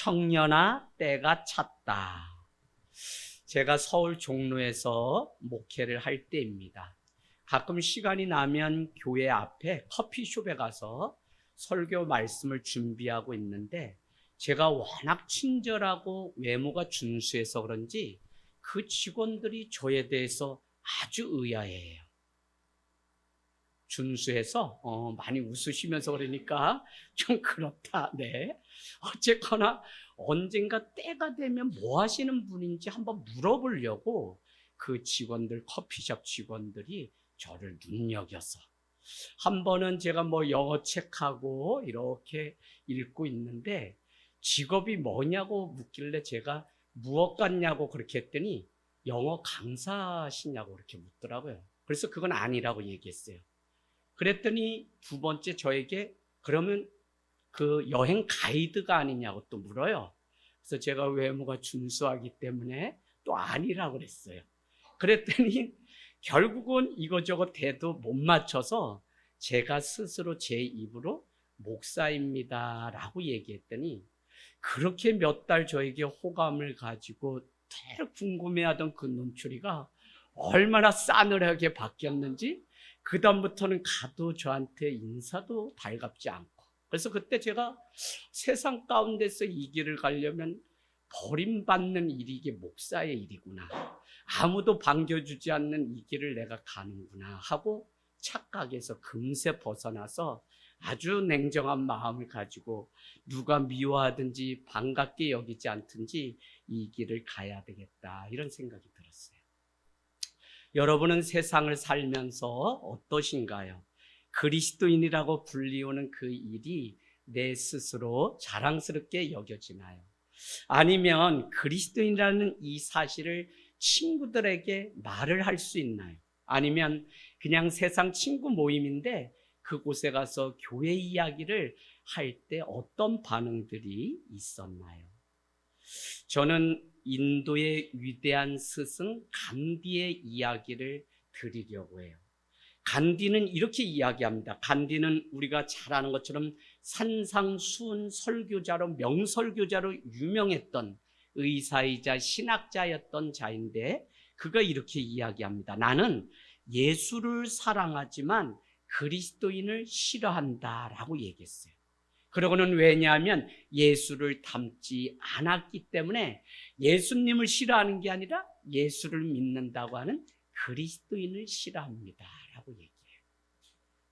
청년아 때가 찼다. 제가 서울 종로에서 목회를 할 때입니다. 가끔 시간이 나면 교회 앞에 커피숍에 가서 설교 말씀을 준비하고 있는데 제가 워낙 친절하고 외모가 준수해서 그런지 그 직원들이 저에 대해서 아주 의아해해요. 준수해서 많이 웃으시면서 그러니까 좀 그렇다. 네. 어쨌거나 언젠가 때가 되면 뭐 하시는 분인지 한번 물어보려고 그 직원들, 커피숍 직원들이 저를 눈여겨서 한 번은 제가 뭐 영어 책하고 이렇게 읽고 있는데 직업이 뭐냐고 묻길래 제가 무엇 같냐고 그렇게 했더니 영어 강사시냐고 그렇게 묻더라고요. 그래서 그건 아니라고 얘기했어요. 그랬더니 두 번째 저에게 그러면 그 여행 가이드가 아니냐고 또 물어요. 그래서 제가 외모가 준수하기 때문에 또 아니라고 그랬어요. 그랬더니 결국은 이거저거 대도 못 맞춰서 제가 스스로 제 입으로 목사입니다 라고 얘기했더니 그렇게 몇 달 저에게 호감을 가지고 제일 궁금해하던 그 눈초리가 얼마나 싸늘하게 바뀌었는지 그 다음부터는 가도 저한테 인사도 달갑지 않고 그래서 그때 제가 세상 가운데서 이 길을 가려면 버림받는 일이 이게 목사의 일이구나. 아무도 반겨주지 않는 이 길을 내가 가는구나 하고 착각에서 금세 벗어나서 아주 냉정한 마음을 가지고 누가 미워하든지 반갑게 여기지 않든지 이 길을 가야 되겠다 이런 생각이 들었어요. 여러분은 세상을 살면서 어떠신가요? 그리스도인이라고 불리우는 그 일이 내 스스로 자랑스럽게 여겨지나요? 아니면 그리스도인이라는 이 사실을 친구들에게 말을 할 수 있나요? 아니면 그냥 세상 친구 모임인데 그곳에 가서 교회 이야기를 할 때 어떤 반응들이 있었나요? 저는 인도의 위대한 스승 간디의 이야기를 드리려고 해요. 간디는 이렇게 이야기합니다. 간디는 우리가 잘 아는 것처럼 산상수훈 설교자로 명설교자로 유명했던 의사이자 신학자였던 자인데 그가 이렇게 이야기합니다. 나는 예수를 사랑하지만 그리스도인을 싫어한다라고 얘기했어요. 그러고는 왜냐하면 예수를 닮지 않았기 때문에 예수님을 싫어하는 게 아니라 예수를 믿는다고 하는 그리스도인을 싫어합니다 라고 얘기해요.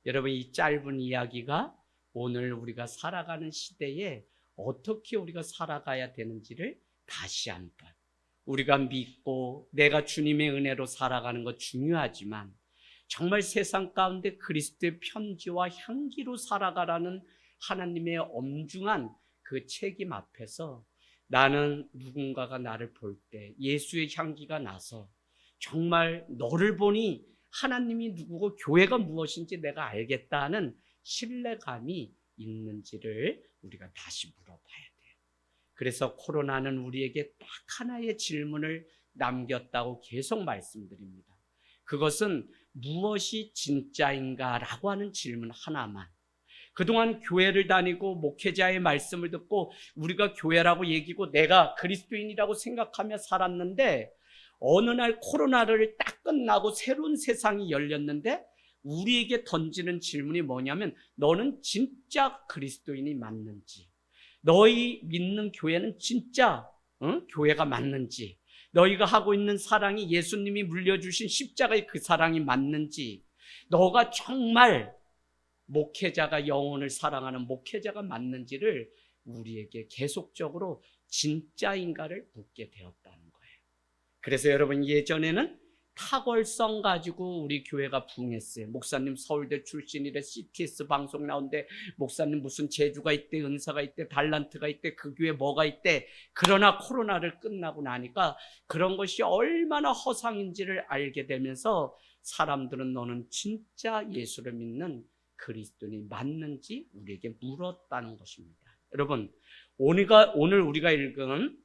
여러분 이 짧은 이야기가 오늘 우리가 살아가는 시대에 어떻게 우리가 살아가야 되는지를 다시 한번 우리가 믿고 내가 주님의 은혜로 살아가는 것 중요하지만 정말 세상 가운데 그리스도의 편지와 향기로 살아가라는 하나님의 엄중한 그 책임 앞에서 나는 누군가가 나를 볼 때 예수의 향기가 나서 정말 너를 보니 하나님이 누구고 교회가 무엇인지 내가 알겠다는 신뢰감이 있는지를 우리가 다시 물어봐야 돼요. 그래서 코로나는 우리에게 딱 하나의 질문을 남겼다고 계속 말씀드립니다. 그것은 무엇이 진짜인가라고 하는 질문 하나만. 그동안 교회를 다니고 목회자의 말씀을 듣고 우리가 교회라고 얘기고 내가 그리스도인이라고 생각하며 살았는데 어느 날 코로나를 딱 끝나고 새로운 세상이 열렸는데 우리에게 던지는 질문이 뭐냐면 너는 진짜 그리스도인이 맞는지 너희 믿는 교회는 진짜 교회가 맞는지 너희가 하고 있는 사랑이 예수님이 물려주신 십자가의 그 사랑이 맞는지 너가 정말 목회자가 영혼을 사랑하는 목회자가 맞는지를 우리에게 계속적으로 진짜인가를 묻게 되었다는 거예요. 그래서 여러분 예전에는 탁월성 가지고 우리 교회가 부흥했어요. 목사님 서울대 출신이래 CTS 방송 나온대 목사님 무슨 재주가 있대 은사가 있대 달란트가 있대 그 교회 뭐가 있대. 그러나 코로나를 끝나고 나니까 그런 것이 얼마나 허상인지를 알게 되면서 사람들은 너는 진짜 예수를 믿는 그리스도인이 맞는지 우리에게 물었다는 것입니다. 여러분 오늘 우리가 읽은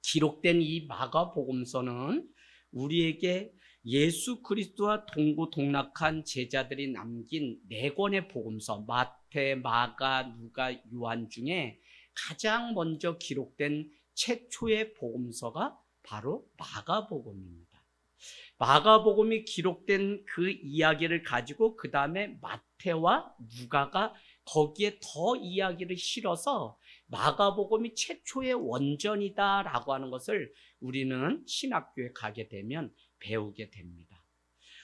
기록된 이 마가복음서는 우리에게 예수 그리스도와 동고동락한 제자들이 남긴 4권의 복음서 마태, 마가, 누가, 요한 중에 가장 먼저 기록된 최초의 복음서가 바로 마가복음입니다. 마가복음이 기록된 그 이야기를 가지고 그 다음에 마태와 누가가 거기에 더 이야기를 실어서 마가복음이 최초의 원전이다라고 하는 것을 우리는 신학교에 가게 되면 배우게 됩니다.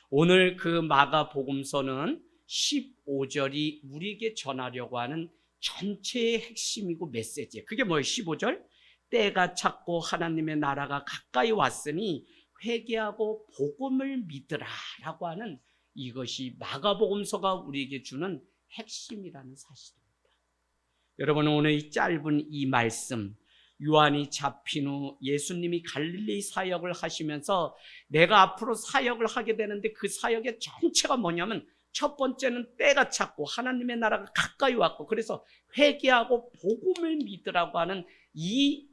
오늘 그 마가복음서는 15절이 우리에게 전하려고 하는 전체의 핵심이고 메시지예요. 그게 뭐예요? 15절? 때가 찼고 하나님의 나라가 가까이 왔으니 회개하고 복음을 믿으라라고 하는 이것이 마가복음서가 우리에게 주는 핵심이라는 사실입니다. 여러분, 오늘 이 짧은 이 말씀, 요한이 잡힌 후 예수님이 갈릴리 사역을 하시면서 내가 앞으로 사역을 하게 되는데 그 사역의 전체가 뭐냐면 첫 번째는 때가 찼고 하나님의 나라가 가까이 왔고 그래서 회개하고 복음을 믿으라고 하는 이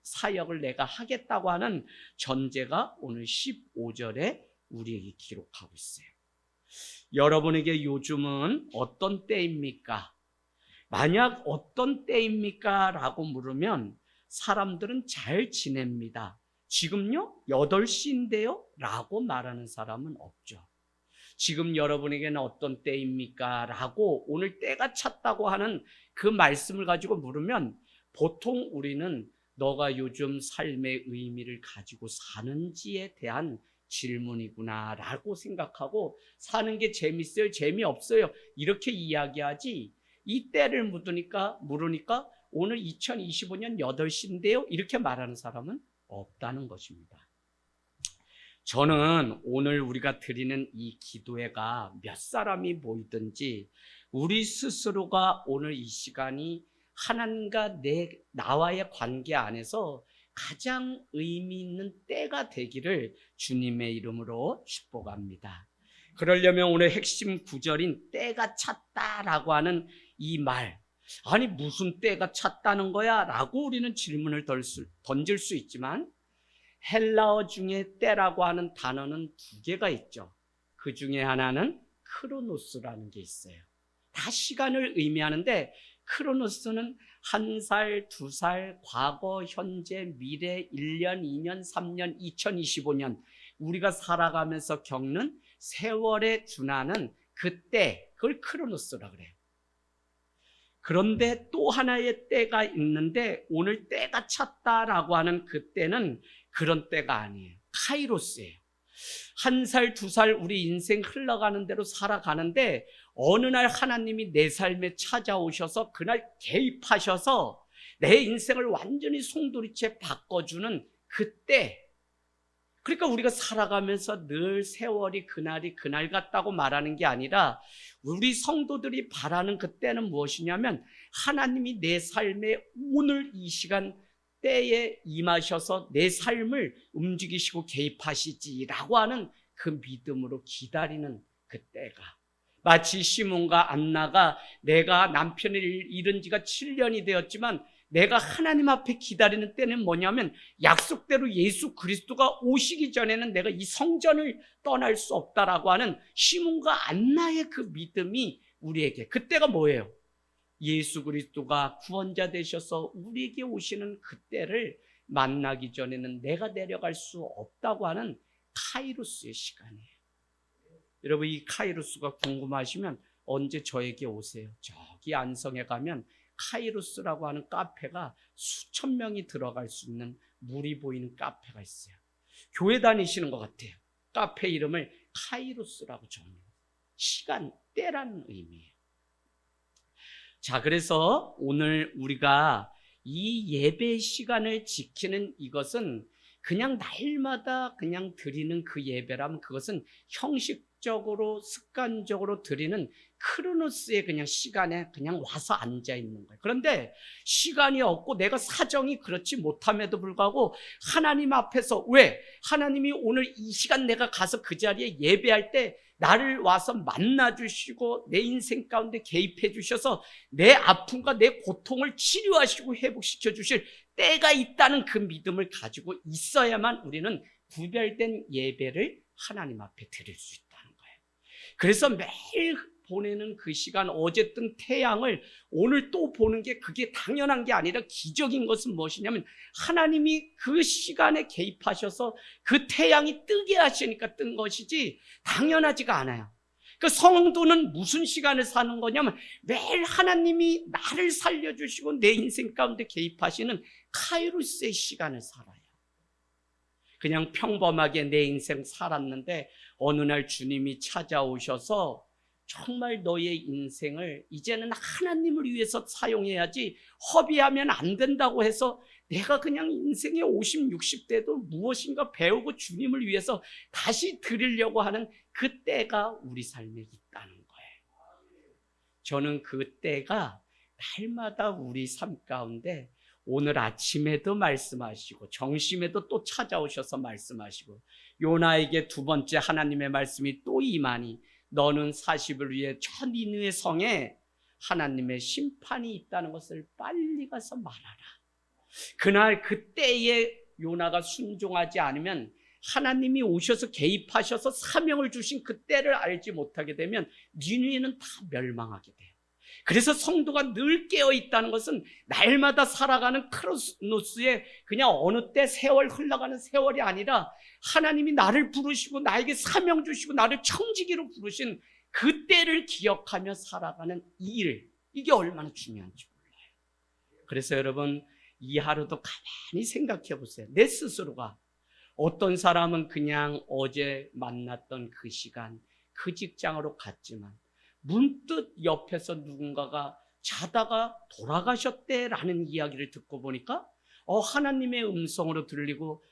사역을 내가 하겠다고 하는 전제가 오늘 15절에 우리에게 기록하고 있어요. 여러분에게 요즘은 어떤 때입니까? 만약 어떤 때입니까? 라고 물으면 사람들은 잘 지냅니다. 지금요? 8시인데요? 라고 말하는 사람은 없죠. 지금 여러분에게는 어떤 때입니까? 라고 오늘 때가 찼다고 하는 그 말씀을 가지고 물으면 보통 우리는 너가 요즘 삶의 의미를 가지고 사는지에 대한 질문이구나 라고 생각하고 사는 게 재밌어요? 재미없어요? 이렇게 이야기하지 이 때를 물으니까 오늘 2025년 8시인데요? 이렇게 말하는 사람은 없다는 것입니다. 저는 오늘 우리가 드리는 이 기도회가 몇 사람이 모이든지 우리 스스로가 오늘 이 시간이 하나님과 나와의 관계 안에서 가장 의미 있는 때가 되기를 주님의 이름으로 축복합니다. 그러려면 오늘 핵심 구절인 때가 찼다라고 하는 이 말, 아니 무슨 때가 찼다는 거야? 라고 우리는 질문을 던질 수 있지만 헬라어 중에 때라고 하는 단어는 2개가 있죠. 그 중에 하나는 크로노스라는 게 있어요. 다 시간을 의미하는데 크로노스는 1살, 2살, 과거, 현재, 미래, 1년, 2년, 3년, 2025년 우리가 살아가면서 겪는 세월에 준하는 그때, 그걸 크로노스라 그래요. 그런데 또 하나의 때가 있는데 오늘 때가 찼다라고 하는 그 때는 그런 때가 아니에요. 카이로스예요. 1살, 2살 우리 인생 흘러가는 대로 살아가는데 어느 날 하나님이 내 삶에 찾아오셔서 그날 개입하셔서 내 인생을 완전히 송두리째 바꿔주는 그때, 그러니까 우리가 살아가면서 늘 세월이 그날이 그날 같다고 말하는 게 아니라 우리 성도들이 바라는 그때는 무엇이냐면 하나님이 내 삶에 오늘 이 시간 때에 임하셔서 내 삶을 움직이시고 개입하시지라고 하는 그 믿음으로 기다리는 그때가, 마치 시몬과 안나가 내가 남편을 잃은 지가 7년이 되었지만 내가 하나님 앞에 기다리는 때는 뭐냐면 약속대로 예수 그리스도가 오시기 전에는 내가 이 성전을 떠날 수 없다라고 하는 시몬과 안나의 그 믿음이 우리에게, 그때가 뭐예요? 예수 그리스도가 구원자 되셔서 우리에게 오시는 그때를 만나기 전에는 내가 내려갈 수 없다고 하는 카이로스의 시간이에요. 여러분, 이 카이로스가 궁금하시면 언제 저에게 오세요. 저기 안성에 가면 카이로스라고 하는 카페가 수천 명이 들어갈 수 있는 물이 보이는 카페가 있어요. 교회 다니시는 것 같아요. 카페 이름을 카이로스라고 정해요. 시간, 때라는 의미예요. 자, 그래서 오늘 우리가 이 예배 시간을 지키는 이것은 그냥 날마다 그냥 드리는 그 예배라면 그것은 형식적으로 습관적으로 드리는 크로노스의 그냥 시간에 그냥 와서 앉아 있는 거예요. 그런데 시간이 없고 내가 사정이 그렇지 못함에도 불구하고 하나님 앞에서, 왜? 하나님이 오늘 이 시간 내가 가서 그 자리에 예배할 때 나를 와서 만나주시고 내 인생 가운데 개입해 주셔서 내 아픔과 내 고통을 치료하시고 회복시켜 주실 때가 있다는 그 믿음을 가지고 있어야만 우리는 구별된 예배를 하나님 앞에 드릴 수 있다는 거예요. 그래서 매일 보내는 그 시간, 어제 뜬 태양을 오늘 또 보는 게 그게 당연한 게 아니라 기적인 것은 무엇이냐면 하나님이 그 시간에 개입하셔서 그 태양이 뜨게 하시니까 뜬 것이지 당연하지가 않아요. 그 성도는 무슨 시간을 사는 거냐면 매일 하나님이 나를 살려주시고 내 인생 가운데 개입하시는 카이로스의 시간을 살아요. 그냥 평범하게 내 인생 살았는데 어느 날 주님이 찾아오셔서 정말 너의 인생을 이제는 하나님을 위해서 사용해야지 허비하면 안 된다고 해서 내가 그냥 인생의 50, 60대도 무엇인가 배우고 주님을 위해서 다시 드리려고 하는 그 때가 우리 삶에 있다는 거예요. 저는 그 때가 날마다 우리 삶 가운데 오늘 아침에도 말씀하시고 정심에도 또 찾아오셔서 말씀하시고 요나에게 두 번째 하나님의 말씀이 또 임하니 너는 40을 위해 저 니느웨 성에 하나님의 심판이 있다는 것을 빨리 가서 말하라. 그날 그때에 요나가 순종하지 않으면 하나님이 오셔서 개입하셔서 사명을 주신 그 때를 알지 못하게 되면 니느웨는 다 멸망하게 돼요. 그래서 성도가 늘 깨어있다는 것은 날마다 살아가는 크로노스의 그냥 어느 때 세월 흘러가는 세월이 아니라 하나님이 나를 부르시고 나에게 사명 주시고 나를 청지기로 부르신 그 때를 기억하며 살아가는 이 일, 이게 얼마나 중요한지 몰라요. 그래서 여러분 이 하루도 가만히 생각해 보세요. 내 스스로가 어떤 사람은 그냥 어제 만났던 그 시간 그 직장으로 갔지만 문득 옆에서 누군가가 자다가 돌아가셨대라는 이야기를 듣고 보니까 하나님의 음성으로 들리고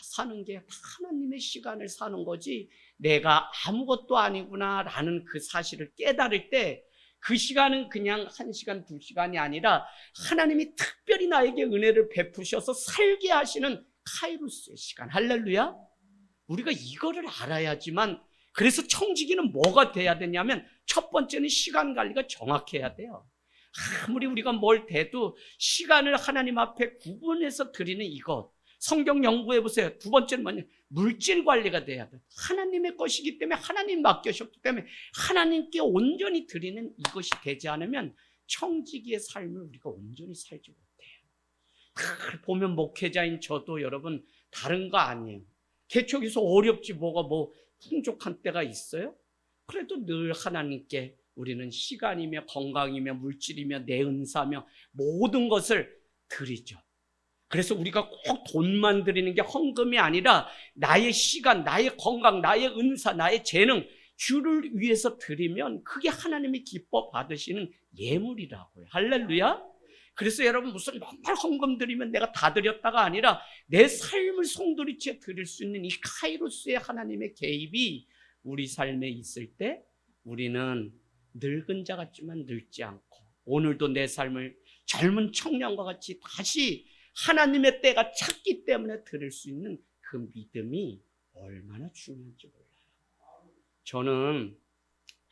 사는 게 하나님의 시간을 사는 거지 내가 아무것도 아니구나라는 그 사실을 깨달을 때 그 시간은 그냥 1시간, 2시간이 아니라 하나님이 특별히 나에게 은혜를 베푸셔서 살게 하시는 카이로스의 시간. 할렐루야. 우리가 이거를 알아야지만 그래서 청지기는 뭐가 돼야 되냐면 첫 번째는 시간 관리가 정확해야 돼요. 아무리 우리가 뭘 대도 시간을 하나님 앞에 구분해서 드리는 이것. 성경 연구해 보세요. 두 번째는 뭐냐? 물질 관리가 돼야 돼요. 하나님의 것이기 때문에 하나님 맡겨셨기 때문에 하나님께 온전히 드리는 이것이 되지 않으면 청지기의 삶을 우리가 온전히 살지 못해요. 보면 목회자인 저도 여러분 다른 거 아니에요. 개척에서 어렵지 뭐가 풍족한 때가 있어요? 그래도 늘 하나님께 우리는 시간이며 건강이며 물질이며 내 은사며 모든 것을 드리죠. 그래서 우리가 꼭 돈만 드리는 게 헌금이 아니라 나의 시간, 나의 건강, 나의 은사, 나의 재능 주를 위해서 드리면 그게 하나님이 기뻐 받으시는 예물이라고요. 할렐루야. 그래서 여러분 무슨 맨날 헌금 드리면 내가 다 드렸다가 아니라 내 삶을 송두리째 드릴 수 있는 이 카이로스의 하나님의 개입이 우리 삶에 있을 때 우리는 늙은 자 같지만 늙지 않고 오늘도 내 삶을 젊은 청년과 같이 다시 하나님의 때가 찼기 때문에 드릴 수 있는 그 믿음이 얼마나 중요한지 몰라요. 저는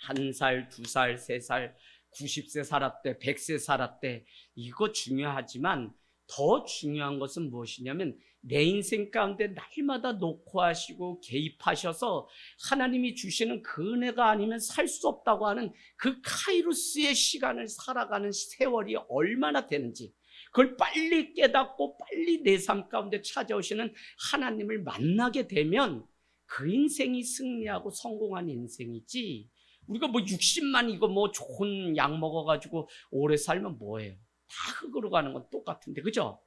1살, 2살, 3살, 90세 살았대, 100세 살았대 이거 중요하지만 더 중요한 것은 무엇이냐면 내 인생 가운데 날마다 녹화하시고 개입하셔서 하나님이 주시는 그 은혜가 아니면 살 수 없다고 하는 그 카이로스의 시간을 살아가는 세월이 얼마나 되는지 그걸 빨리 깨닫고 빨리 내 삶 가운데 찾아오시는 하나님을 만나게 되면 그 인생이 승리하고 성공한 인생이지 우리가 60만 이거 좋은 약 먹어가지고 오래 살면 뭐예요? 다 흙으로 가는 건 똑같은데 그죠?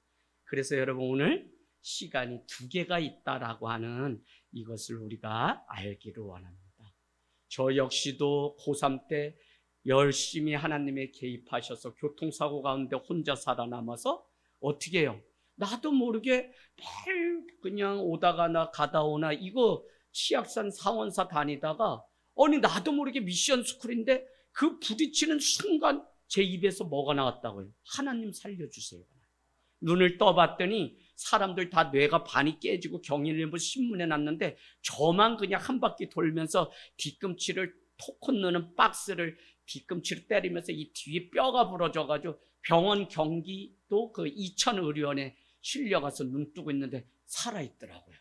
그래서 여러분 오늘 시간이 2개가 있다라고 하는 이것을 우리가 알기를 원합니다. 저 역시도 고3 때 열심히 하나님의 개입하셔서 교통사고 가운데 혼자 살아남아서 어떻게 해요? 나도 모르게 매일 그냥 오다가나 가다 오나 이거 치악산 상원사 다니다가 나도 모르게 미션 스쿨인데 그 부딪히는 순간 제 입에서 뭐가 나왔다고요? 하나님 살려주세요. 눈을 떠봤더니 사람들 다 뇌가 반이 깨지고 경일일보 신문에 났는데 저만 그냥 한 바퀴 돌면서 뒤꿈치를 토큰 넣는 박스를 뒤꿈치를 때리면서 이 뒤에 뼈가 부러져가지고 병원 경기도 그 이천의료원에 실려가서 눈 뜨고 있는데 살아있더라고요.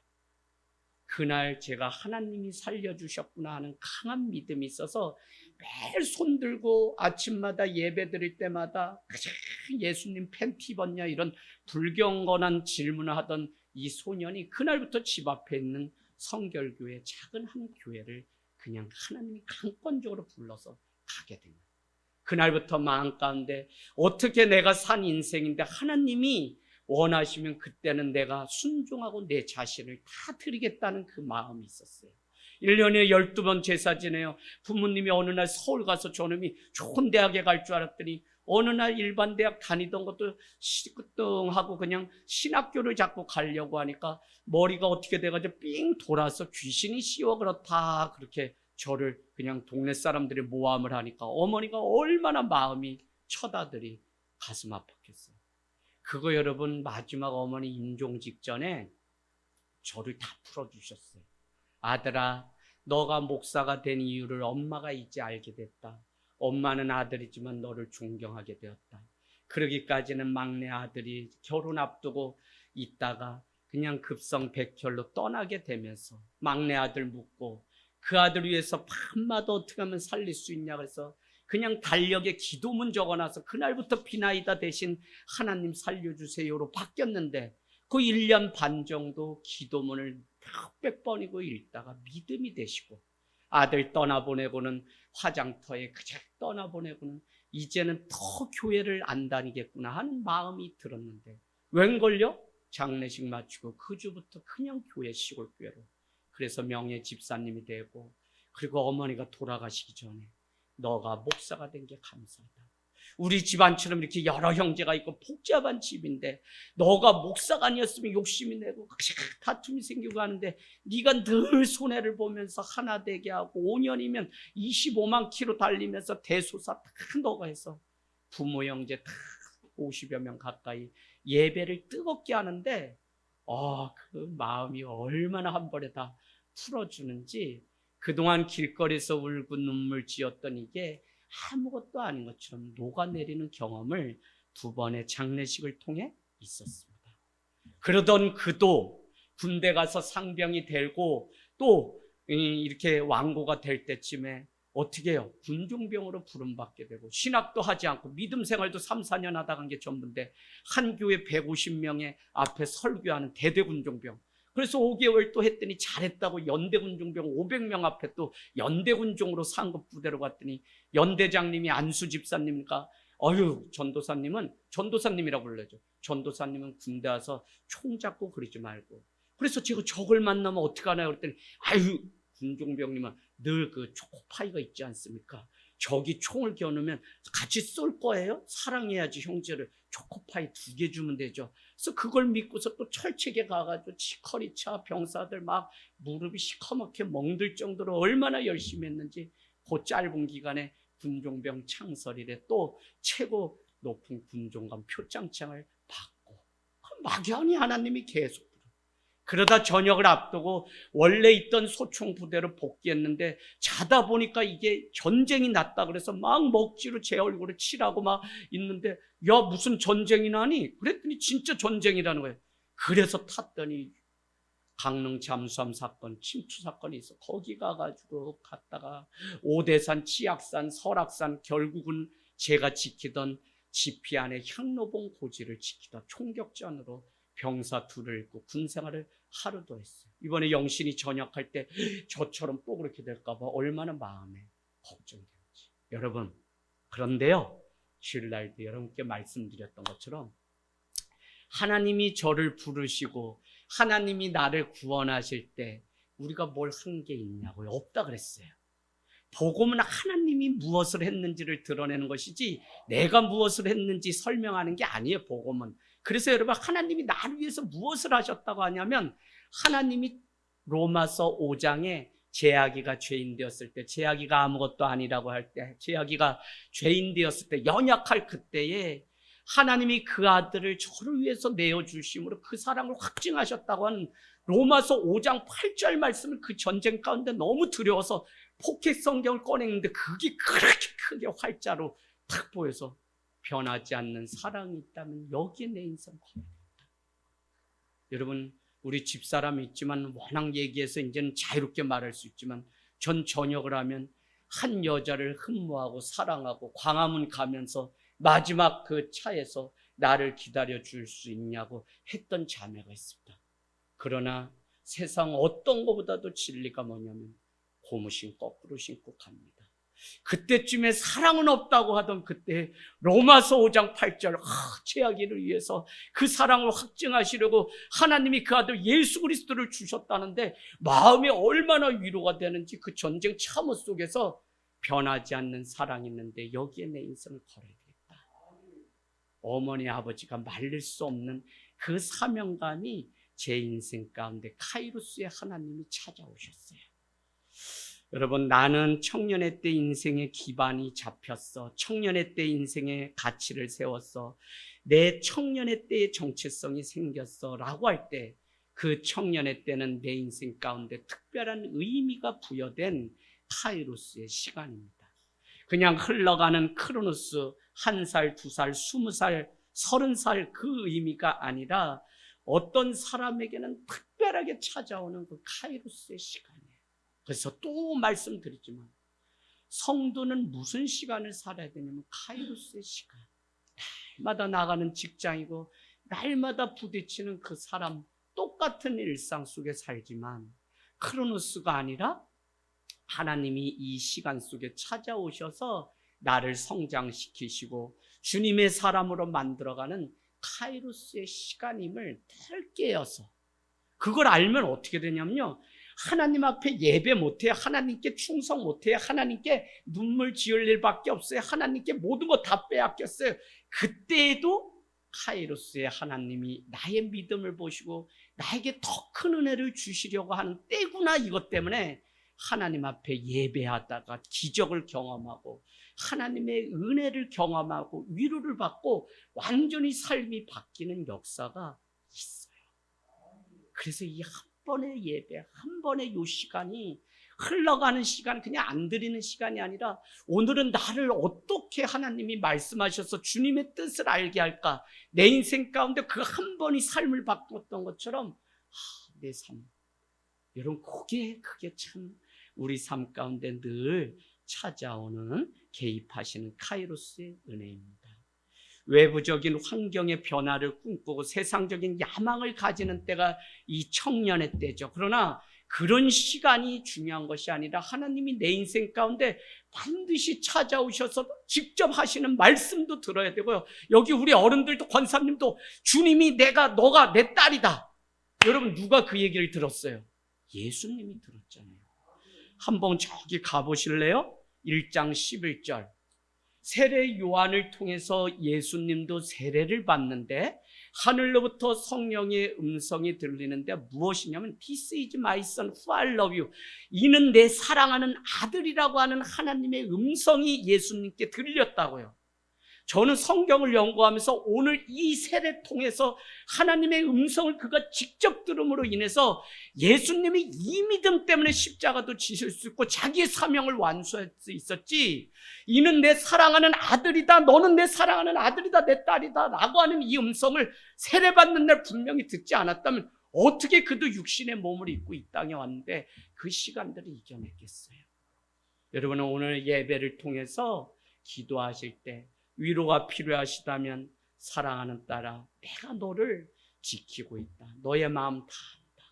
그날 제가 하나님이 살려주셨구나 하는 강한 믿음이 있어서 매일 손들고 아침마다 예배 드릴 때마다 예수님 팬티 입었냐 이런 불경건한 질문을 하던 이 소년이 그날부터 집 앞에 있는 성결교회 작은 한 교회를 그냥 하나님이 강권적으로 불러서 가게 된 거예요. 그날부터 마음 가운데 어떻게 내가 산 인생인데 하나님이 원하시면 그때는 내가 순종하고 내 자신을 다 드리겠다는 그 마음이 있었어요. 1년에 12번 제사 지내요. 부모님이 어느 날 서울 가서 저놈이 좋은 대학에 갈 줄 알았더니 어느 날 일반 대학 다니던 것도 시끄덩하고 그냥 신학교를 자꾸 가려고 하니까 머리가 어떻게 돼가지고 삥 돌아서 귀신이 씌워 그렇다 그렇게 저를 그냥 동네 사람들이 모함을 하니까 어머니가 얼마나 마음이 처다들이 가슴 아팠겠어요. 그거 여러분 마지막 어머니 임종 직전에 저를 다 풀어주셨어요. 아들아, 너가 목사가 된 이유를 엄마가 이제 알게 됐다. 엄마는 아들이지만 너를 존경하게 되었다. 그러기까지는 막내 아들이 결혼 앞두고 있다가 그냥 급성백혈로 떠나게 되면서 막내 아들 묻고 그 아들 위해서 밤마다 어떻게 하면 살릴 수 있냐 그래서 그냥 달력에 기도문 적어놔서 그날부터 비나이다 대신 하나님 살려주세요로 바뀌었는데 그 1년 반 정도 기도문을 몇백 번이고 읽다가 믿음이 되시고 아들 떠나보내고는 화장터에 그저 떠나보내고는 이제는 더 교회를 안 다니겠구나 하는 마음이 들었는데 웬걸요? 장례식 마치고 그 주부터 그냥 교회 시골교회로 그래서 명예 집사님이 되고 그리고 어머니가 돌아가시기 전에 너가 목사가 된 게 감사하다. 우리 집안처럼 이렇게 여러 형제가 있고 복잡한 집인데 너가 목사가 아니었으면 욕심이 내고 다툼이 생기고 하는데 네가 늘 손해를 보면서 하나 되게 하고 5년이면 25만 킬로 달리면서 대소사 다 너가 해서 부모 형제 다 50여 명 가까이 예배를 뜨겁게 하는데 그 마음이 얼마나 한 번에 다 풀어주는지 그동안 길거리에서 울고 눈물 지었던 이게 아무것도 아닌 것처럼 녹아내리는 경험을 2번의 장례식을 통해 있었습니다. 그러던 그도 군대 가서 상병이 되고 또 이렇게 왕고가 될 때쯤에 어떻게 해요? 군종병으로 부름받게 되고 신학도 하지 않고 믿음 생활도 3, 4년 하다 간 게 전부인데 한 교회 150명의 앞에 설교하는 대대군종병. 그래서 5개월 또 했더니 잘했다고 연대군종병 500명 앞에 또 연대군종으로 상급 부대로 갔더니 연대장님이 안수 집사님이니까 전도사님은 전도사님이라고 불러죠. 전도사님은 군대 와서 총 잡고 그러지 말고. 그래서 제가 적을 만나면 어떡하나요? 그랬더니 군종병님은 늘 그 초코파이가 있지 않습니까? 저기 총을 겨누면 같이 쏠 거예요? 사랑해야지 형제를. 초코파이 2개 주면 되죠. 그래서 그걸 믿고서 또 철책에 가가지고 치커리차 병사들 막 무릎이 시커멓게 멍들 정도로 얼마나 열심히 했는지 그 짧은 기간에 군종병 창설일에 또 최고 높은 군종관 표창장을 받고 막연히 하나님이 계속 그러다 저녁을 앞두고 원래 있던 소총 부대로 복귀했는데 자다 보니까 이게 전쟁이 났다 그래서 막 먹지로 제 얼굴을 칠하고 막 있는데 야 무슨 전쟁이 나니? 그랬더니 진짜 전쟁이라는 거예요. 그래서 탔더니 강릉 잠수함 사건, 침투 사건이 있어. 거기 가가지고 갔다가 오대산, 치악산, 설악산 결국은 제가 지키던 지피 안에 향로봉 고지를 지키다 총격전으로 병사 2를 잃고 군생활을 하루도 했어요. 이번에 영신이 전역할 때 저처럼 또 그렇게 될까 봐 얼마나 마음에 걱정되는지. 여러분 그런데요 주일날도 여러분께 말씀드렸던 것처럼 하나님이 저를 부르시고 하나님이 나를 구원하실 때 우리가 뭘 한 게 있냐고요? 없다 그랬어요. 복음은 하나님이 무엇을 했는지를 드러내는 것이지 내가 무엇을 했는지 설명하는 게 아니에요. 복음은. 그래서 여러분 하나님이 나를 위해서 무엇을 하셨다고 하냐면 하나님이 로마서 5장에 제아기가 죄인 되었을 때 제아기가 아무것도 아니라고 할 때 제아기가 죄인 되었을 때 연약할 그때에 하나님이 그 아들을 저를 위해서 내어주심으로 그 사랑을 확증하셨다고 하는 로마서 5장 8절 말씀을 그 전쟁 가운데 너무 두려워서 포켓 성경을 꺼냈는데 그게 그렇게 크게 활자로 탁 보여서 변하지 않는 사랑이 있다면 여기에 내 인생 걸어있다. 여러분 우리 집사람이 있지만 워낙 얘기해서 이제는 자유롭게 말할 수 있지만 전 전역을 하면 한 여자를 흠모하고 사랑하고 광화문 가면서 마지막 그 차에서 나를 기다려줄 수 있냐고 했던 자매가 있습니다. 그러나 세상 어떤 것보다도 진리가 뭐냐면 고무신 거꾸로 신고 갑니다. 그때쯤에 사랑은 없다고 하던 그때 로마서 5장 8절 죄악인을 위해서 그 사랑을 확증하시려고 하나님이 그 아들 예수 그리스도를 주셨다는데 마음이 얼마나 위로가 되는지 그 전쟁 참호 속에서 변하지 않는 사랑이 있는데 여기에 내 인생을 걸어야 되겠다. 어머니 아버지가 말릴 수 없는 그 사명감이 제 인생 가운데 카이로스의 하나님이 찾아오셨어요. 여러분, 나는 청년의 때 인생의 기반이 잡혔어. 청년의 때 인생의 가치를 세웠어. 내 청년의 때의 정체성이 생겼어 라고 할 때 그 청년의 때는 내 인생 가운데 특별한 의미가 부여된 카이로스의 시간입니다. 그냥 흘러가는 크로노스 1살, 2살, 20살, 30살 그 의미가 아니라 어떤 사람에게는 특별하게 찾아오는 그 카이로스의 시간이에요. 그래서 또 말씀드리지만 성도는 무슨 시간을 살아야 되냐면 카이로스의 시간. 날마다 나가는 직장이고 날마다 부딪히는 그 사람 똑같은 일상 속에 살지만 크로노스가 아니라 하나님이 이 시간 속에 찾아오셔서 나를 성장시키시고 주님의 사람으로 만들어가는 카이로스의 시간임을 늘 깨어서 그걸 알면 어떻게 되냐면요, 하나님 앞에 예배 못해요. 하나님께 충성 못해요. 하나님께 눈물 지을 일밖에 없어요. 하나님께 모든 거 다 빼앗겼어요. 그때에도 카이로스의 하나님이 나의 믿음을 보시고 나에게 더 큰 은혜를 주시려고 하는 때구나. 이것 때문에 하나님 앞에 예배하다가 기적을 경험하고 하나님의 은혜를 경험하고 위로를 받고 완전히 삶이 바뀌는 역사가 있어요. 그래서 이 한 번의 예배, 한 번의 요 시간이 흘러가는 시간, 그냥 안 드리는 시간이 아니라 오늘은 나를 어떻게 하나님이 말씀하셔서 주님의 뜻을 알게 할까? 내 인생 가운데 그 한 번이 삶을 바꿨던 것처럼 내 삶, 여러분 그게 참 우리 삶 가운데 늘 찾아오는 개입하시는 카이로스의 은혜입니다. 외부적인 환경의 변화를 꿈꾸고 세상적인 야망을 가지는 때가 이 청년의 때죠. 그러나 그런 시간이 중요한 것이 아니라 하나님이 내 인생 가운데 반드시 찾아오셔서 직접 하시는 말씀도 들어야 되고요. 여기 우리 어른들도 권사님도 주님이 너가 내 딸이다. 여러분 누가 그 얘기를 들었어요? 예수님이 들었잖아요. 한번 저기 가보실래요? 1장 11절. 세례 요한을 통해서 예수님도 세례를 받는데 하늘로부터 성령의 음성이 들리는데 무엇이냐면 This is my son who I love you. 이는 내 사랑하는 아들이라고 하는 하나님의 음성이 예수님께 들렸다고요. 저는 성경을 연구하면서 오늘 이 세례 통해서 하나님의 음성을 그가 직접 들음으로 인해서 예수님이 이 믿음 때문에 십자가도 지실 수 있고 자기의 사명을 완수할 수 있었지, 이는 내 사랑하는 아들이다, 너는 내 사랑하는 아들이다, 내 딸이다 라고 하는 이 음성을 세례받는 날 분명히 듣지 않았다면 어떻게 그도 육신의 몸을 입고 이 땅에 왔는데 그 시간들을 이겨냈겠어요? 여러분은 오늘 예배를 통해서 기도하실 때 위로가 필요하시다면 사랑하는 딸아, 내가 너를 지키고 있다. 너의 마음 다 안다.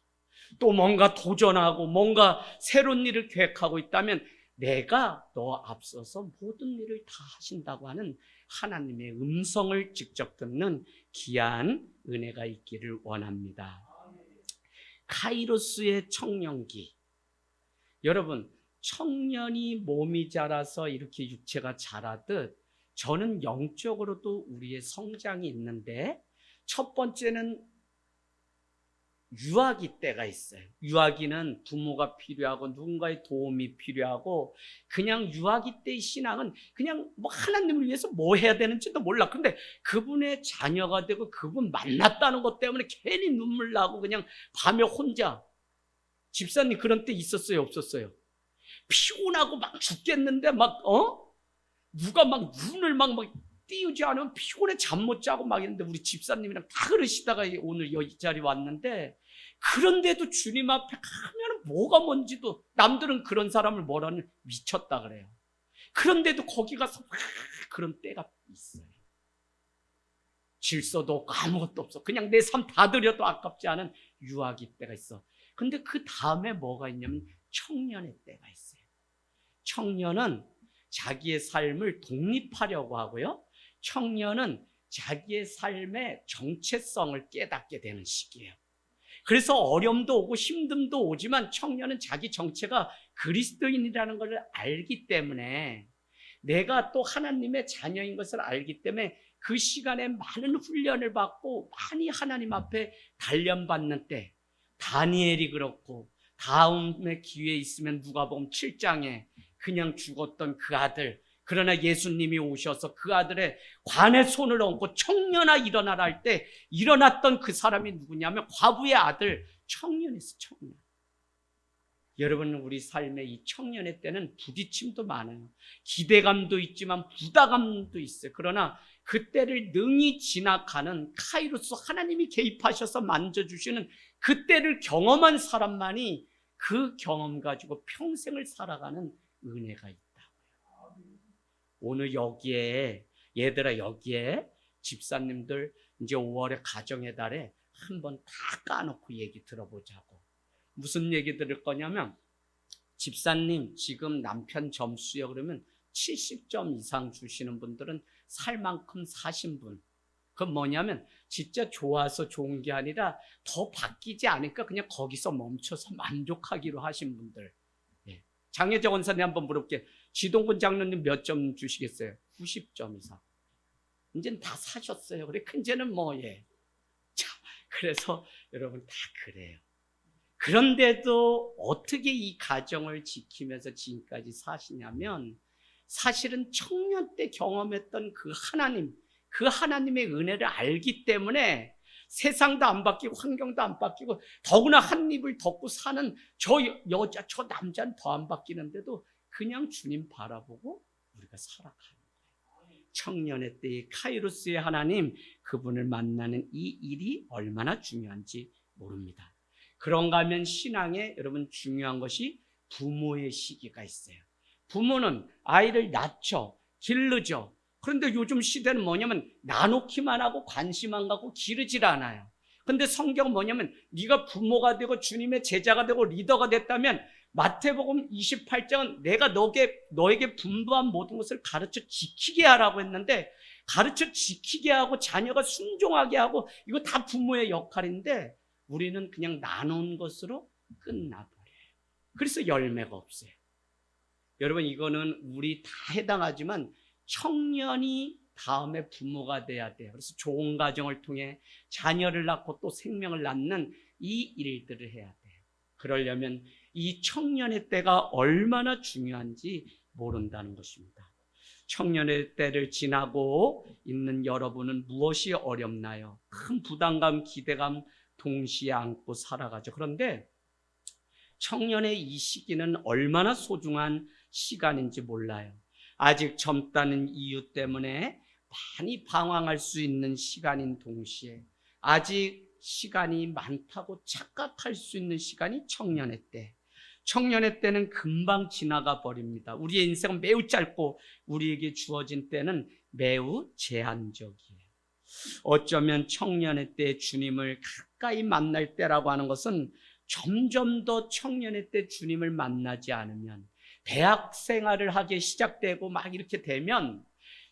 또 뭔가 도전하고 뭔가 새로운 일을 계획하고 있다면 내가 너 앞서서 모든 일을 다 하신다고 하는 하나님의 음성을 직접 듣는 귀한 은혜가 있기를 원합니다. 카이로스의 청년기. 여러분, 청년이 몸이 자라서 이렇게 육체가 자라듯 저는 영적으로도 우리의 성장이 있는데 첫 번째는 유아기 때가 있어요. 유아기는 부모가 필요하고 누군가의 도움이 필요하고 그냥 유아기 때의 신앙은 그냥 뭐 하나님을 위해서 뭐 해야 되는지도 몰라. 그런데 그분의 자녀가 되고 그분 만났다는 것 때문에 괜히 눈물 나고 그냥 밤에 혼자. 집사님 그런 때 있었어요, 없었어요? 피곤하고 막 죽겠는데 누가 막 눈을 막 띄우지 않으면 피곤해 잠 못 자고 막 있는데 우리 집사님이랑 다 그러시다가 오늘 이 자리에 왔는데 그런데도 주님 앞에 가면 뭐가 뭔지도, 남들은 그런 사람을 뭐라는 미쳤다 그래요. 그런데도 거기 가서 막 그런 때가 있어요. 질서도 없고 아무것도 없어. 그냥 내 삶 다 드려도 아깝지 않은 유아기 때가 있어. 근데 그 다음에 뭐가 있냐면 청년의 때가 있어요. 청년은 자기의 삶을 독립하려고 하고요. 청년은 자기의 삶의 정체성을 깨닫게 되는 시기예요. 그래서 어려움도 오고 힘듦도 오지만 청년은 자기 정체가 그리스도인이라는 것을 알기 때문에, 내가 또 하나님의 자녀인 것을 알기 때문에 그 시간에 많은 훈련을 받고 많이 하나님 앞에 단련받는 때, 다니엘이 그렇고 다음에 기회 있으면 누가복음 7장에 그냥 죽었던 그 아들, 그러나 예수님이 오셔서 그 아들의 관에 손을 얹고 청년아 일어나라 할 때 일어났던 그 사람이 누구냐면 과부의 아들 청년이었어요. 청년. 여러분, 우리 삶의 이 청년의 때는 부딪힘도 많아요. 기대감도 있지만 부담감도 있어요. 그러나 그때를 능히 지나가는 카이로스, 하나님이 개입하셔서 만져주시는 그때를 경험한 사람만이 그 경험 가지고 평생을 살아가는 은혜가 있다고요. 오늘 여기에, 얘들아, 여기에 집사님들 이제 5월에 가정의 달에 한번 다 까놓고 얘기 들어보자고. 무슨 얘기 들을 거냐면, 집사님 지금 남편 점수요 그러면 70점 이상 주시는 분들은 살 만큼 사신 분. 그건 뭐냐면 진짜 좋아서 좋은 게 아니라 더 바뀌지 않으니까 그냥 거기서 멈춰서 만족하기로 하신 분들. 예. 장혜정 원사님 한번 물어볼게요. 지동근 장로님 몇 점 주시겠어요? 90점 이상. 이제는 다 사셨어요. 그래, 이제는 뭐, 예. 자, 그래서 여러분 다 그래요. 그런데도 어떻게 이 가정을 지키면서 지금까지 사시냐면, 사실은 청년 때 경험했던 그 하나님, 그 하나님의 은혜를 알기 때문에 세상도 안 바뀌고 환경도 안 바뀌고 더구나 한 입을 덮고 사는 저 여자, 저 남자는 더 안 바뀌는데도 그냥 주님 바라보고 우리가 살아가는 거예요. 청년의 때의 카이로스의 하나님, 그분을 만나는 이 일이 얼마나 중요한지 모릅니다. 그런가 하면 신앙에 여러분 중요한 것이 부모의 시기가 있어요. 부모는 아이를 낳죠, 기르죠. 그런데 요즘 시대는 뭐냐면 나놓기만 하고 관심 안 갖고 기르질 않아요. 그런데 성경은 뭐냐면 네가 부모가 되고 주님의 제자가 되고 리더가 됐다면 마태복음 28장은 내가 너에게 분부한 모든 것을 가르쳐 지키게 하라고 했는데, 가르쳐 지키게 하고 자녀가 순종하게 하고 이거 다 부모의 역할인데 우리는 그냥 나눈 것으로 끝나버려요. 그래서 열매가 없어요. 여러분, 이거는 우리 다 해당하지만 청년이 다음에 부모가 돼야 돼요. 그래서 좋은 가정을 통해 자녀를 낳고 또 생명을 낳는 이 일들을 해야 돼요. 그러려면 이 청년의 때가 얼마나 중요한지 모른다는 것입니다. 청년의 때를 지나고 있는 여러분은 무엇이 어렵나요? 큰 부담감, 기대감 동시에 안고 살아가죠. 그런데 청년의 이 시기는 얼마나 소중한 시간인지 몰라요. 아직 젊다는 이유 때문에 많이 방황할 수 있는 시간인 동시에 아직 시간이 많다고 착각할 수 있는 시간이 청년의 때. 청년의 때는 금방 지나가 버립니다. 우리의 인생은 매우 짧고 우리에게 주어진 때는 매우 제한적이에요. 어쩌면 청년의 때 주님을 가까이 만날 때라고 하는 것은 점점 더 청년의 때 주님을 만나지 않으면, 대학 생활을 하기 시작되고 막 이렇게 되면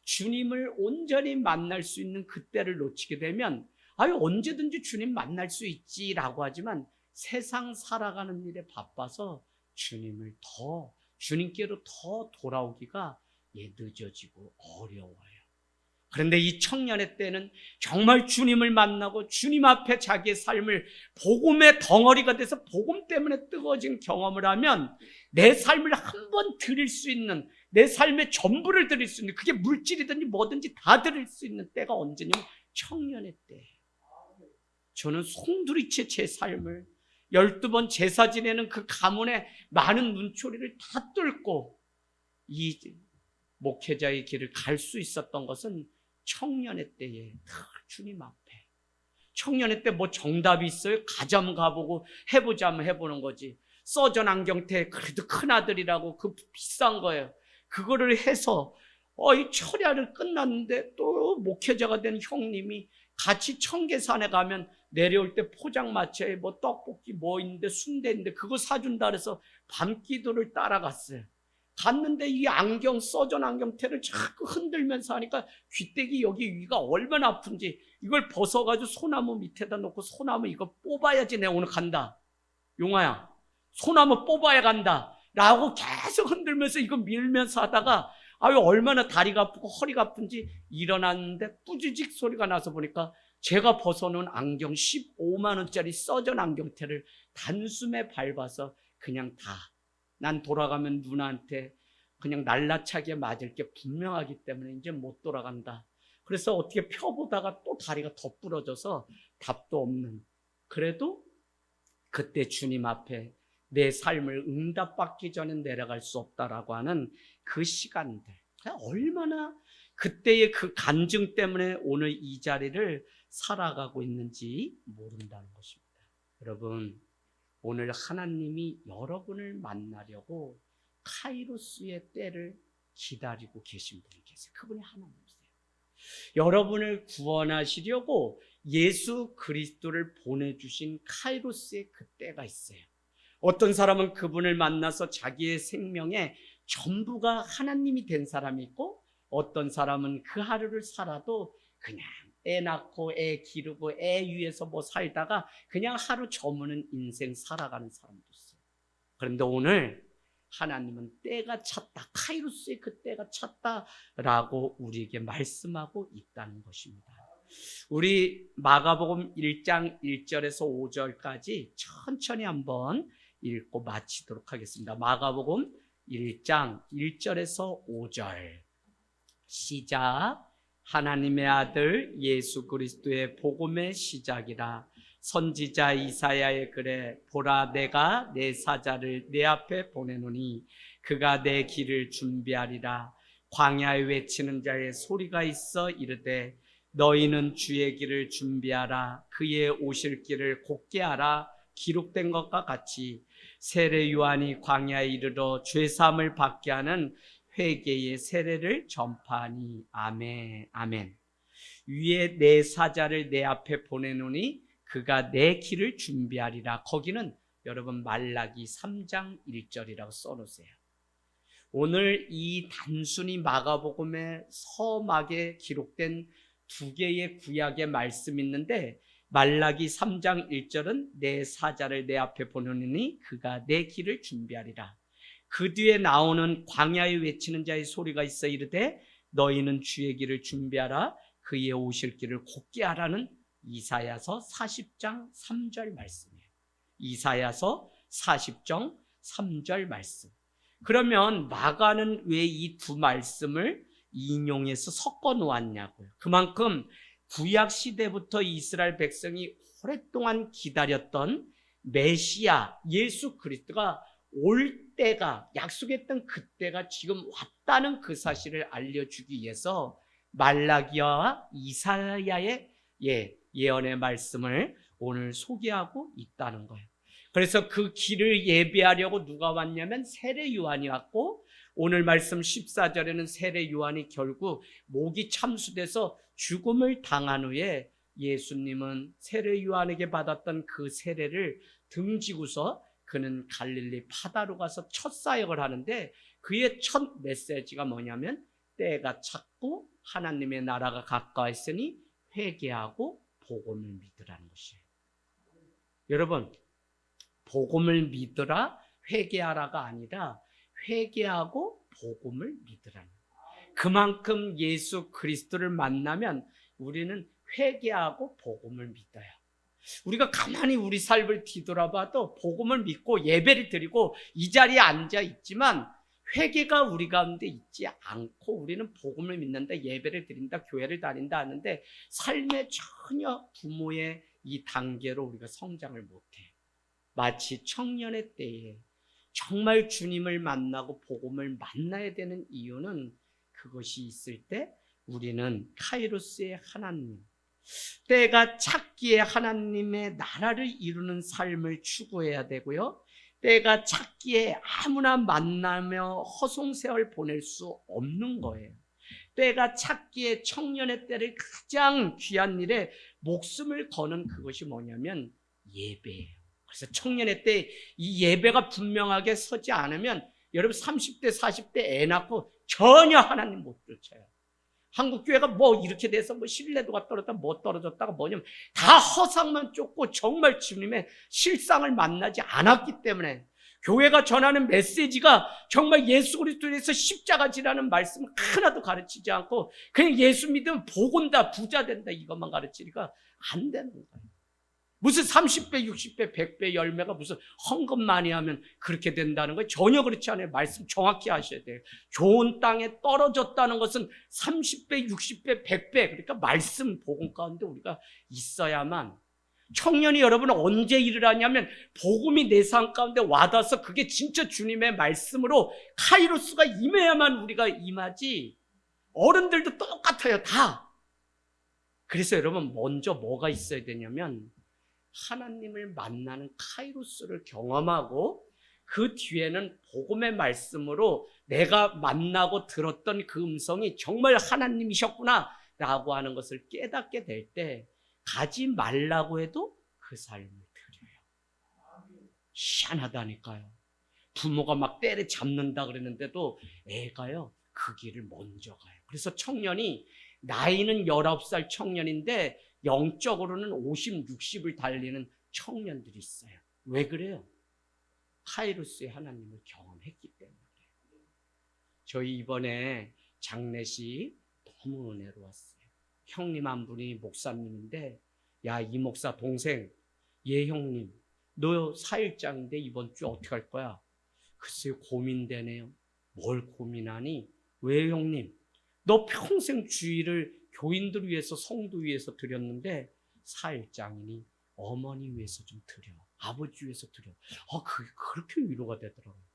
주님을 온전히 만날 수 있는 그때를 놓치게 되면 언제든지 주님 만날 수 있지라고 하지만 세상 살아가는 일에 바빠서 주님께로 더 돌아오기가 늦어지고 어려워요. 그런데 이 청년의 때는 정말 주님을 만나고 주님 앞에 자기의 삶을 복음의 덩어리가 돼서 복음 때문에 뜨거워진 경험을 하면 내 삶을 한번 드릴 수 있는, 내 삶의 전부를 드릴 수 있는, 그게 물질이든지 뭐든지 다 드릴 수 있는 때가 언제냐면 청년의 때예요. 저는 송두리째 제 삶을 12번 제사 지내는 그 가문의 많은 눈초리를 다 뚫고 이 목회자의 길을 갈 수 있었던 것은 청년의 때에 주님 앞에, 청년회 때 뭐 정답이 있어요? 가자면 가보고 해보자면 해보는 거지. 서전 안경테 그래도 큰아들이라고 그 비싼 거예요. 그거를 해서 이 철야를 끝났는데 또 목회자가 된 형님이 같이 청계산에 가면 내려올 때 포장마차에 뭐 떡볶이 뭐 있는데 순대 있는데 그거 사준다 그래서 밤기도를 따라갔어요. 갔는데 이 안경 서전 안경테를 자꾸 흔들면서 하니까 귀때기 여기 위가 얼마나 아픈지 이걸 벗어가지고 소나무 밑에다 놓고 소나무 이거 뽑아야지 내가 오늘 간다. 용아야 소나무 뽑아야 간다 라고 계속 흔들면서 이거 밀면서 하다가 얼마나 다리가 아프고 허리가 아픈지 일어났는데 뿌지직 소리가 나서 보니까 제가 벗어놓은 안경 15만 원짜리 서전 안경테를 단숨에 밟아서 그냥 난 돌아가면 누나한테 그냥 날라차게 맞을 게 분명하기 때문에 이제 못 돌아간다. 그래서 어떻게 펴보다가 또 다리가 더 부러져서 답도 없는, 그래도 그때 주님 앞에 내 삶을 응답받기 전에 내려갈 수 없다라고 하는 그 시간들, 얼마나 그때의 그 간증 때문에 오늘 이 자리를 살아가고 있는지 모른다는 것입니다. 여러분, 오늘 하나님이 여러분을 만나려고 카이로스의 때를 기다리고 계신 분이 계세요. 그분이 하나님이세요. 여러분을 구원하시려고 예수 그리스도를 보내주신 카이로스의 그 때가 있어요. 어떤 사람은 그분을 만나서 자기의 생명의 전부가 하나님이 된 사람이 있고, 어떤 사람은 그 하루를 살아도 그냥 애 낳고 애 기르고 애 위해서 뭐 살다가 그냥 하루 저무는 인생 살아가는 사람도 있어요. 그런데 오늘 하나님은 때가 찼다, 카이로스의 그 때가 찼다라고 우리에게 말씀하고 있다는 것입니다. 우리 마가복음 1장 1절에서 5절까지 천천히 한번 읽고 마치도록 하겠습니다. 마가복음 1장 1절에서 5절 시작. 하나님의 아들 예수 그리스도의 복음의 시작이라. 선지자 이사야의 글에 보라 내가 내 사자를 내 앞에 보내노니 그가 내 길을 준비하리라. 광야에 외치는 자의 소리가 있어 이르되 너희는 주의 길을 준비하라. 그의 오실 길을 곧게 하라. 기록된 것과 같이 세례 요한이 광야에 이르러 죄사함을 받게 하는 회개의 세례를 전파하니. 아멘. 아멘. 위에 내 사자를 내 앞에 보내노니 그가 내 길을 준비하리라. 거기는 여러분 말라기 3장 1절이라고 써놓으세요. 오늘 이 단순히 마가복음의 서막에 기록된 두 개의 구약의 말씀이 있는데, 말라기 3장 1절은 내 사자를 내 앞에 보내노니 그가 내 길을 준비하리라. 그 뒤에 나오는 광야에 외치는 자의 소리가 있어 이르되 너희는 주의 길을 준비하라. 그의 오실 길을 곧게 하라는 이사야서 40장 3절 말씀이에요. 이사야서 40장 3절 말씀. 그러면 마가는 왜 이 두 말씀을 인용해서 섞어 놓았냐고요. 그만큼 구약 시대부터 이스라엘 백성이 오랫동안 기다렸던 메시아 예수 그리스도가 올 때가, 약속했던 그때가 지금 왔다는 그 사실을 알려주기 위해서 말라기야와 이사야의 예언의 말씀을 오늘 소개하고 있다는 거예요. 그래서 그 길을 예비하려고 누가 왔냐면 세례 요한이 왔고, 오늘 말씀 14절에는 세례 요한이 결국 목이 참수돼서 죽음을 당한 후에 예수님은 세례 요한에게 받았던 그 세례를 등지고서 그는 갈릴리 바다로 가서 첫 사역을 하는데, 그의 첫 메시지가 뭐냐면 때가 찼고 하나님의 나라가 가까웠으니 회개하고 복음을 믿으라는 것이에요. 여러분, 복음을 믿으라, 회개하라가 아니라 회개하고 복음을 믿으라는 거예요. 그만큼 예수 그리스도를 만나면 우리는 회개하고 복음을 믿어요. 우리가 가만히 우리 삶을 뒤돌아봐도 복음을 믿고 예배를 드리고 이 자리에 앉아 있지만 회개가 우리 가운데 있지 않고 우리는 복음을 믿는다, 예배를 드린다, 교회를 다닌다 하는데 삶의 전혀 부모의 이 단계로 우리가 성장을 못해. 마치 청년의 때에 정말 주님을 만나고 복음을 만나야 되는 이유는 그것이 있을 때 우리는 카이로스의 하나님, 때가 찼기에 하나님의 나라를 이루는 삶을 추구해야 되고요. 때가 찼기에 아무나 만나며 허송세월 보낼 수 없는 거예요. 때가 찼기에 청년의 때를 가장 귀한 일에 목숨을 거는 그것이 뭐냐면 예배예요. 그래서 청년의 때 이 예배가 분명하게 서지 않으면 여러분 30대 40대 애 낳고 전혀 하나님 못 쫓아요. 한국 교회가 뭐 이렇게 돼서 뭐 신뢰도가 떨어졌다 뭐 떨어졌다가 뭐냐면 다 허상만 쫓고 정말 주님의 실상을 만나지 않았기 때문에 교회가 전하는 메시지가 정말 예수 그리스도에서 십자가 지라는 말씀 하나도 가르치지 않고 그냥 예수 믿으면 복 온다 부자 된다 이것만 가르치니까 안 되는 거예요. 무슨 30배 60배 100배 열매가 무슨 헌금 많이 하면 그렇게 된다는 거예요. 전혀 그렇지 않아요. 말씀 정확히 하셔야 돼요. 좋은 땅에 떨어졌다는 것은 30배 60배 100배 그러니까 말씀 복음 가운데 우리가 있어야만. 청년이 여러분 언제 일을 하냐면 복음이 내 삶 가운데 와닿아서 그게 진짜 주님의 말씀으로 카이로스가 임해야만 우리가 임하지. 어른들도 똑같아요 다. 그래서 여러분 먼저 뭐가 있어야 되냐면 하나님을 만나는 카이로스를 경험하고 그 뒤에는 복음의 말씀으로 내가 만나고 들었던 그 음성이 정말 하나님이셨구나 라고 하는 것을 깨닫게 될 때 가지 말라고 해도 그 삶을 드려요. 희한하다니까요. 부모가 막 때려 잡는다 그랬는데도 애가요 그 길을 먼저 가요. 그래서 청년이 나이는 19살 청년인데 영적으로는 50, 60을 달리는 청년들이 있어요. 왜 그래요? 카이로스의 하나님을 경험했기 때문에. 저희 이번에 장례식 너무 은혜로웠어요. 형님 한 분이 목사님인데 야, 이 목사 동생 예 형님 너 4일장인데 이번 주 어떻게 할 거야? 글쎄요 고민되네요. 뭘 고민하니? 왜 형님? 너 평생 주일을 교인들 위해서 성도 위해서 드렸는데 4일장이니 어머니 위해서 좀 드려. 아버지 위해서 드려. 그렇게 위로가 되더라고요.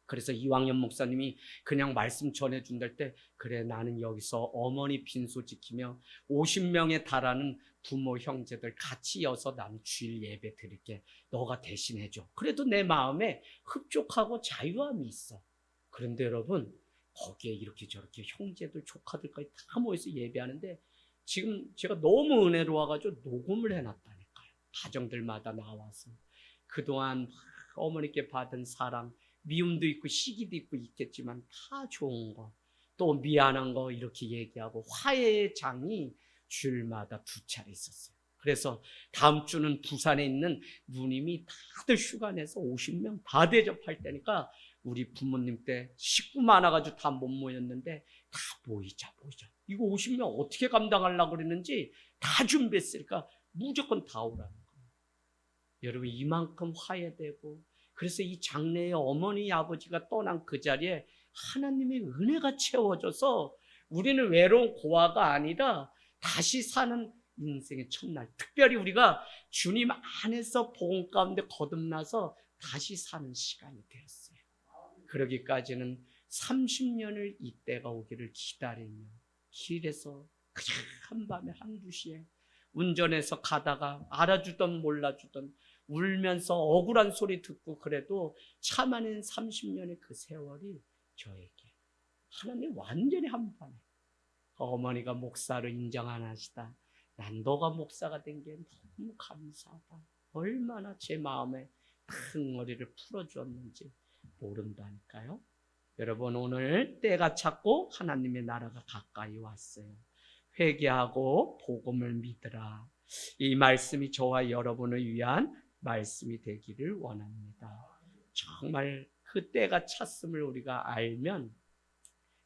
그래서 이왕연 목사님이 그냥 말씀 전해준다 때 그래 나는 여기서 어머니 빈소 지키며 50명에 달하는 부모 형제들 같이 이어서 난 주일 예배 드릴게. 너가 대신해줘. 그래도 내 마음에 흡족하고 자유함이 있어. 그런데 여러분 거기에 이렇게 저렇게 형제들 조카들까지 다 모여서 예배하는데 지금 제가 너무 은혜로워가지고 녹음을 해놨다니까요. 가정들마다 나와서 그동안 어머니께 받은 사랑 미움도 있고 시기도 있고 있겠지만 다 좋은 거 또 미안한 거 이렇게 얘기하고 화해의 장이 주일마다 2차례 있었어요. 그래서 다음 주는 부산에 있는 누님이 다들 휴가 내서 50명 다 대접할 때니까 우리 부모님 때 식구 많아가지고 다 못 모였는데 다 모이자. 이거 50명 어떻게 감당하려고 그랬는지 다 준비했으니까 무조건 다 오라는 거예요. 여러분 이만큼 화해되고 그래서 이 장래의 어머니 아버지가 떠난 그 자리에 하나님의 은혜가 채워져서 우리는 외로운 고아가 아니라 다시 사는 인생의 첫날 특별히 우리가 주님 안에서 복음 가운데 거듭나서 다시 사는 시간이 되었어요. 그러기까지는 30년을 이때가 오기를 기다리며 길에서 그냥 한밤에 1-2시에 운전해서 가다가 알아주던 몰라주던 울면서 억울한 소리 듣고 그래도 참아낸 30년의 그 세월이 저에게 하나님 완전히 한밤에 어머니가 목사로 인정 안 하시다. 난 너가 목사가 된 게 너무 감사하다. 얼마나 제 마음에 큰 머리를 풀어주었는지 모른다니까요. 여러분 오늘 때가 찼고 하나님의 나라가 가까이 왔어요. 회개하고 복음을 믿으라. 이 말씀이 저와 여러분을 위한 말씀이 되기를 원합니다. 정말 그 때가 찼음을 우리가 알면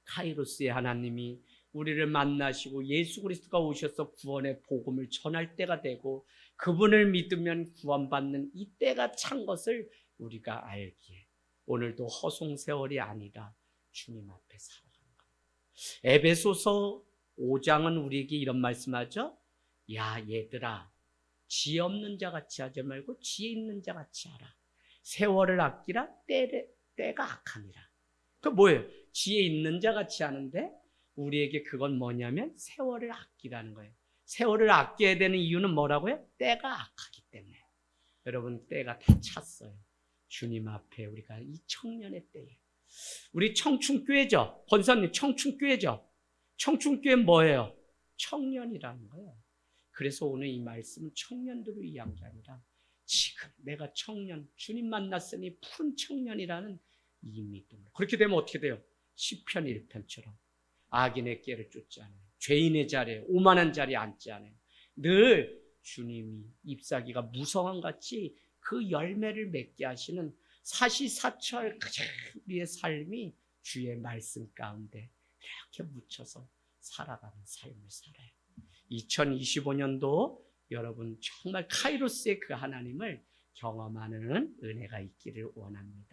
카이로스의 하나님이 우리를 만나시고 예수 그리스도가 오셔서 구원의 복음을 전할 때가 되고 그분을 믿으면 구원받는 이 때가 찬 것을 우리가 알기에 오늘도 허송세월이 아니라 주님 앞에 살아가는 거예요. 에베소서 5장은 우리에게 이런 말씀하죠. 야 얘들아 지혜 없는 자 같이 하지 말고 지혜 있는 자 같이 하라. 세월을 아끼라 때가 악하니라. 그 뭐예요? 지혜 있는 자 같이 하는데 우리에게 그건 뭐냐면 세월을 아끼라는 거예요. 세월을 아껴야 되는 이유는 뭐라고요? 때가 악하기 때문에. 여러분, 때가 다 찼어요. 주님 앞에 우리가 이 청년의 때에. 우리 청춘교회죠. 권사님, 청춘교회죠. 청춘교회 뭐예요? 청년이라는 거예요. 그래서 오늘 이 말씀은 청년들을 위한 게 아니라 지금 내가 청년, 주님 만났으니 푸른 청년이라는 이 믿음으로. 그렇게 되면 어떻게 돼요? 시편 1편처럼 악인의 꾀를 쫓지 않아요. 죄인의 자리에, 오만한 자리에 앉지 않아요. 늘 주님이 잎사귀가 무성한 같이 그 열매를 맺게 하시는 사시사철 가장 우리의 삶이 주의 말씀 가운데 이렇게 묻혀서 살아가는 삶을 살아요. 2025년도 여러분 정말 카이로스의 그 하나님을 경험하는 은혜가 있기를 원합니다.